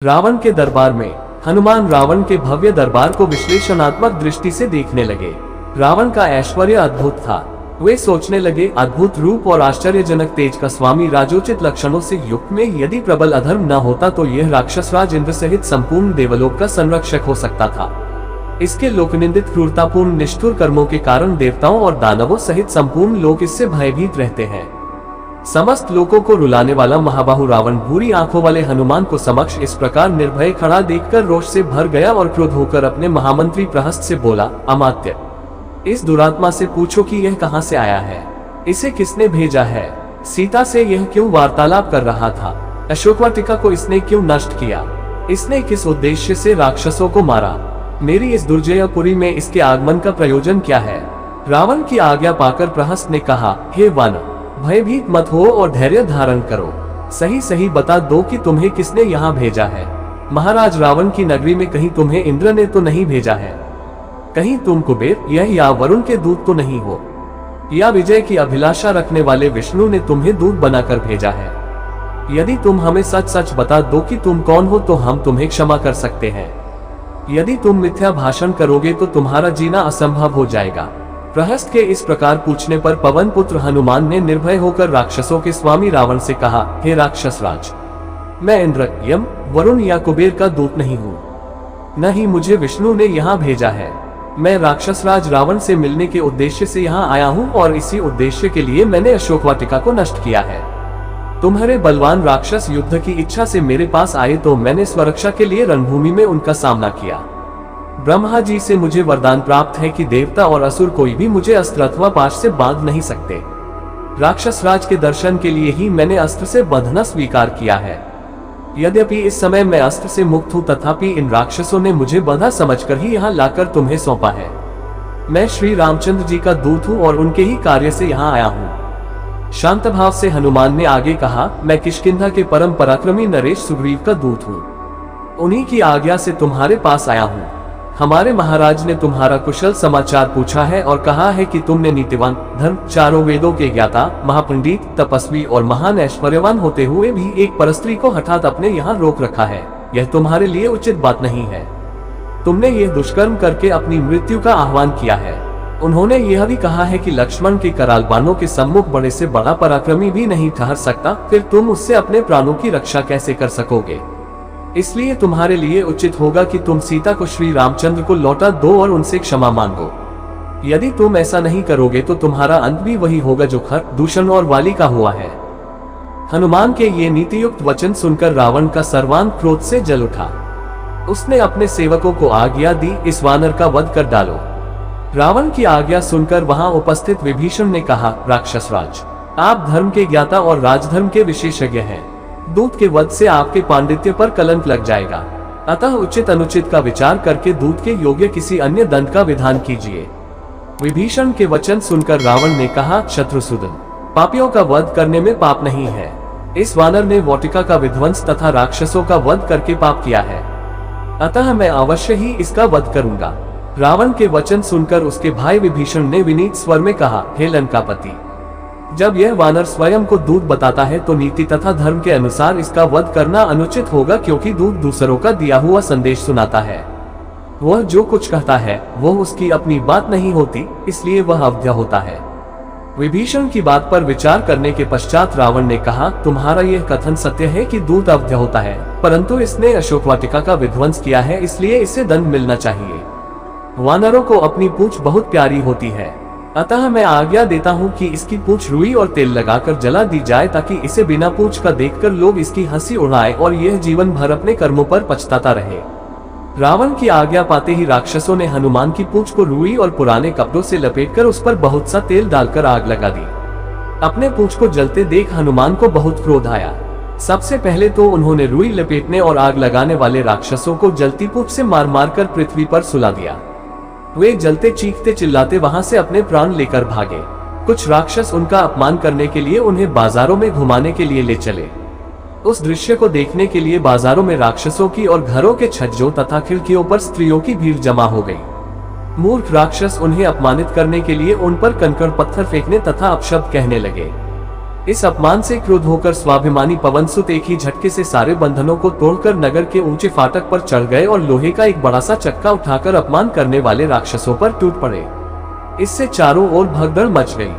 रावण के दरबार में हनुमान रावण के भव्य दरबार को विश्लेषणात्मक दृष्टि से देखने लगे। रावण का ऐश्वर्य अद्भुत था। वे सोचने लगे, अद्भुत रूप और आश्चर्यजनक तेज का स्वामी, राजोचित लक्षणों से युक्त में यदि प्रबल अधर्म न होता तो यह राक्षस राज इंद्र सहित संपूर्ण देवलोक का संरक्षक हो सकता था। इसके लोकनिंदित क्रूरतापूर्ण निष्ठुर कर्मों के कारण देवताओं और दानवों सहित संपूर्ण लोक इससे भयभीत रहते हैं। समस्त लोगों को रुलाने वाला महाबाहु रावण भूरी आंखों वाले हनुमान को समक्ष इस प्रकार निर्भय खड़ा देखकर रोष से भर गया और क्रोध होकर अपने महामंत्री प्रहस्त से बोला, अमात्य, इस दुरात्मा से पूछो कि यह कहां से आया है, इसे किसने भेजा है, सीता से यह क्यों वार्तालाप कर रहा था, अशोकवाटिका को इसने क्यों नष्ट किया, इसने किस उद्देश्य से राक्षसों को मारा, मेरी इस दुर्जयपुरी में इसके आगमन का प्रयोजन क्या है। रावण की आज्ञा पाकर प्रहस्त ने कहा, हे वानर, भयभीत मत हो और धैर्य धारण करो, सही सही बता दो कि तुम्हें किसने यहाँ भेजा है। महाराज, रावण की नगरी में कहीं तुम्हें इंद्र ने तो नहीं भेजा है, कहीं तुम कुबेर यह या वरुण के दूत तो नहीं हो, या विजय की अभिलाषा रखने वाले विष्णु ने तुम्हें दूत बनाकर भेजा है। यदि तुम हमें सच सच बता दो कि तुम कौन हो तो हम तुम्हें क्षमा कर सकते हैं, यदि तुम मिथ्या भाषण करोगे तो तुम्हारा जीना असंभव हो जाएगा। प्रहस्त के इस प्रकार पूछने पर पवन पुत्र हनुमान ने निर्भय होकर राक्षसों के स्वामी रावण से कहा, हे राक्षस राज, मैं इंद्र, यम, वरुण या कुबेर का दूत नहीं हूँ, न ही मुझे विष्णु ने यहाँ भेजा है। मैं राक्षस राज रावण से मिलने के उद्देश्य से यहाँ आया हूँ और इसी उद्देश्य के लिए मैंने अशोकवाटिका को नष्ट किया है। तुम्हारे बलवान राक्षस युद्ध की इच्छा से मेरे पास आए तो मैंने स्वरक्षा के लिए रणभूमि में उनका सामना किया। ब्रह्मा जी से मुझे वरदान प्राप्त है कि देवता और असुर कोई भी मुझे अस्त्र अथवा पाश से बांध नहीं सकते। राक्षस राज के दर्शन के लिए ही मैंने अस्त्र से बंधना स्वीकार किया है। यद्यपि इस समय मैं अस्त्र से मुक्त हूँ, तथापि इन राक्षसों ने मुझे बंधा समझकर ही यहाँ लाकर तुम्हें सौंपा है। मैं श्री रामचंद्र जी का दूत हूँ और उनके ही कार्य से यहाँ आया हूँ। शांत भाव से हनुमान ने आगे कहा, मैं किष्किंधा के परम पराक्रमी नरेश सुग्रीव का दूत हूँ, उन्हीं की आज्ञा से तुम्हारे पास आया हूँ। हमारे महाराज ने तुम्हारा कुशल समाचार पूछा है और कहा है कि तुमने नीतिवान, धर्म, चारों वेदों के ज्ञाता, महापंडित, तपस्वी और महान ऐश्वर्यवान होते हुए भी एक परस्त्री को हठात अपने यहाँ रोक रखा है। यह तुम्हारे लिए उचित बात नहीं है। तुमने यह दुष्कर्म करके अपनी मृत्यु का आह्वान किया है। उन्होंने यह भी कहा है कि लक्ष्मण के कराल बाणों के सम्मुख बड़े से बड़ा पराक्रमी भी नहीं ठहर सकता, फिर तुम उससे अपने प्राणों की रक्षा कैसे कर सकोगे। इसलिए तुम्हारे लिए उचित होगा कि तुम सीता को श्री रामचंद्र को लौटा दो और उनसे क्षमा मांगो। यदि तुम ऐसा नहीं करोगे तो तुम्हारा अंत भी वही होगा जो खर, दूषण और वाली का हुआ है। हनुमान के ये नीतियुक्त वचन सुनकर रावण का सर्वांग क्रोध से जल उठा। उसने अपने सेवकों को आज्ञा दी, इस वानर का वध कर डालो। रावण की आज्ञा सुनकर वहां उपस्थित विभीषण ने कहा, राक्षस राज, आप धर्म के ज्ञाता और राजधर्म के विशेषज्ञ हैं। दूत के वध से आपके पांडित्य पर कलंक लग जाएगा, अतः उचित अनुचित का विचार करके दूत के योग्य किसी अन्य दंड का विधान कीजिए। विभीषण के वचन सुनकर रावण ने कहा, शत्रुसूदन, पापियों का वध करने में पाप नहीं है। इस वानर ने वाटिका का विध्वंस तथा राक्षसों का वध करके पाप किया है, अतः मैं अवश्य ही इसका वध करूंगा। रावण के वचन सुनकर उसके भाई विभीषण ने विनीत स्वर में कहा, हे लंकापति, जब यह वानर स्वयं को दूत बताता है तो नीति तथा धर्म के अनुसार इसका वध करना अनुचित होगा, क्योंकि दूत दूसरों का दिया हुआ संदेश सुनाता है। वह जो कुछ कहता है वह उसकी अपनी बात नहीं होती, इसलिए वह अवध्य होता है। विभीषण की बात पर विचार करने के पश्चात रावण ने कहा, तुम्हारा यह कथन सत्य है कि दूत अवध्य होता है, परंतु इसने अशोकवाटिका का विध्वंस किया है, इसलिए इसे दंड मिलना चाहिए। वानरों को अपनी पूंछ बहुत प्यारी होती है, अतः मैं आज्ञा देता हूँ कि इसकी पूंछ रुई और तेल लगाकर जला दी जाए, ताकि इसे बिना पूंछ का देखकर लोग इसकी हंसी उड़ाएं और यह जीवन भर अपने कर्मों पर पछताता रहे। रावण की आज्ञा पाते ही राक्षसों ने हनुमान की पूंछ को रुई और पुराने कपड़ों से लपेटकर उस पर बहुत सा तेल डालकर आग लगा दी। अपने पूंछ को जलते देख हनुमान को बहुत क्रोध आया। सबसे पहले तो उन्होंने रुई लपेटने और आग लगाने वाले राक्षसों को जलती पूंछ से मार मार कर पृथ्वी पर सुला दिया। वे जलते चीखते चिल्लाते वहां से अपने प्राण लेकर भागे। कुछ राक्षस उनका अपमान करने के लिए उन्हें बाजारों में घुमाने के लिए ले चले। उस दृश्य को देखने के लिए बाजारों में राक्षसों की और घरों के छज्जों तथा खिड़कियों पर स्त्रियों की भीड़ जमा हो गई। मूर्ख राक्षस उन्हें अपमानित करने के लिए उन पर कंकड़ पत्थर फेंकने तथा अपशब्द कहने लगे। इस अपमान से क्रुद्ध होकर स्वाभिमानी पवनसुत एक ही झटके से सारे बंधनों को तोड़कर नगर के ऊंचे फाटक पर चढ़ गए और लोहे का एक बड़ा सा चक्का उठाकर अपमान करने वाले राक्षसों पर टूट पड़े। इससे चारों ओर भगदड़ मच गई।